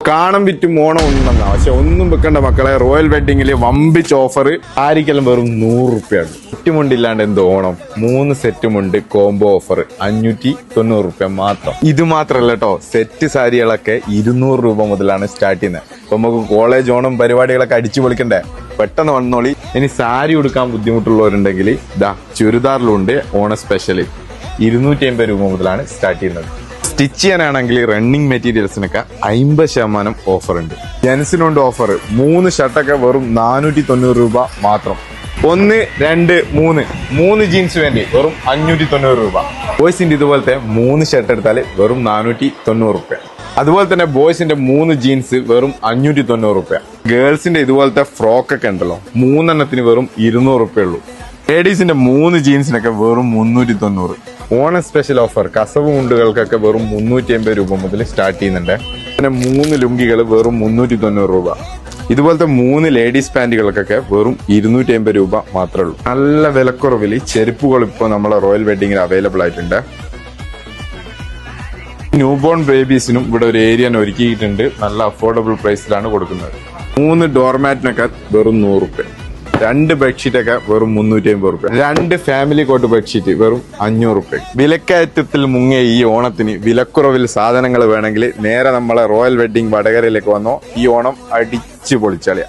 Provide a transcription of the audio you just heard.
കാണാൻ വിറ്റും ഓണം ഒന്നും പക്ഷെ ഒന്നും വെക്കണ്ട മക്കളെ. റോയൽ വെഡിങ്ങില് വമ്പിച്ച് ഓഫർ ആയിരിക്കെല്ലാം വെറും 100 റുപ്യാണ്. സെറ്റുമുണ്ടില്ലാണ്ട് എന്ത് ഓണം 3 സെറ്റുമുണ്ട് കോംബോ ഓഫർ 590 റുപ്യ മാത്രം. ഇത് മാത്രല്ല കേട്ടോ, സെറ്റ് സാരികളൊക്കെ 200 രൂപ മുതലാണ് സ്റ്റാർട്ട് ചെയ്യുന്നത്. അപ്പൊ നമുക്ക് കോളേജ് ഓണം പരിപാടികളൊക്കെ അടിച്ചു പൊളിക്കണ്ടേ, പെട്ടെന്ന് വന്നോളി. ഇനി സാരി ഉടുക്കാൻ ബുദ്ധിമുട്ടുള്ളവരുണ്ടെങ്കിൽ ഇതാ ചുരിദാറിലുണ്ട് ഓണം സ്പെഷ്യൽ 250 രൂപ മുതലാണ് സ്റ്റാർട്ട് ചെയ്യുന്നത്. സ്റ്റിച്ച് ചെയ്യാനാണെങ്കിൽ റണ്ണിങ് മെറ്റീരിയൽസിനൊക്കെ 50% ഓഫർ ഉണ്ട്. ജെൻസിനുണ്ട് ഓഫർ. 3 ഷർട്ടൊക്കെ വെറും 490 രൂപ മാത്രം. 1, 2, 3 ജീൻസ് വേണ്ടി വെറും 590 രൂപ. ബോയ്സിന്റെ ഇതുപോലത്തെ 3 ഷർട്ട് എടുത്താൽ വെറും 490 റുപ്യ. അതുപോലെ തന്നെ ബോയ്സിന്റെ 3 ജീൻസ് വെറും 590 റുപ്യ. ഗേൾസിന്റെ ഇതുപോലത്തെ ഫ്രോക്ക് ഒക്കെ ഉണ്ടല്ലോ 3 എണ്ണത്തിന് വെറും 200 റുപ്യ ഉള്ളൂ. ലേഡീസിന്റെ 3 ജീൻസിനൊക്കെ വെറും 390. ഓണം സ്പെഷ്യൽ ഓഫർ കസവ് മുണ്ടുകൾക്കൊക്കെ വെറും 350 രൂപ മുതൽ സ്റ്റാർട്ട് ചെയ്യുന്നുണ്ട്. പിന്നെ 3 ലുങ്കികൾ വെറും 390 രൂപ. ഇതുപോലത്തെ 3 ലേഡീസ് പാന്റുകൾക്കൊക്കെ വെറും 250 രൂപ മാത്രമേ ഉള്ളൂ. നല്ല വിലക്കുറവിൽ ചെരുപ്പുകൾ ഇപ്പോൾ നമ്മളെ റോയൽ വെഡിങ്ങിൽ അവൈലബിൾ ആയിട്ടുണ്ട്. ന്യൂ ബോൺ ബേബീസിനും ഇവിടെ ഒരു ഏരിയ ഒരുക്കിയിട്ടുണ്ട്. നല്ല അഫോർഡബിൾ പ്രൈസിലാണ് കൊടുക്കുന്നത്. 3 ഡോർമാറ്റിനൊക്കെ വെറും 100 റുപ്യ. 2 ബെഡ്ഷീറ്റ് ഒക്കെ വെറും 350 റുപ്യ. 2 ഫാമിലി കോട്ട് ബെഡ്ഷീറ്റ് വെറും 500 റുപ്യ. വിലക്കയറ്റത്തിൽ മുങ്ങിയ ഈ ഓണത്തിന് വിലക്കുറവിൽ സാധനങ്ങൾ വേണമെങ്കിൽ നേരെ നമ്മളെ റോയൽ വെഡിങ് വടകരയിലേക്ക് വന്നോ. ഈ ഓണം അടിച്ചു പൊളിച്ചളിയാ.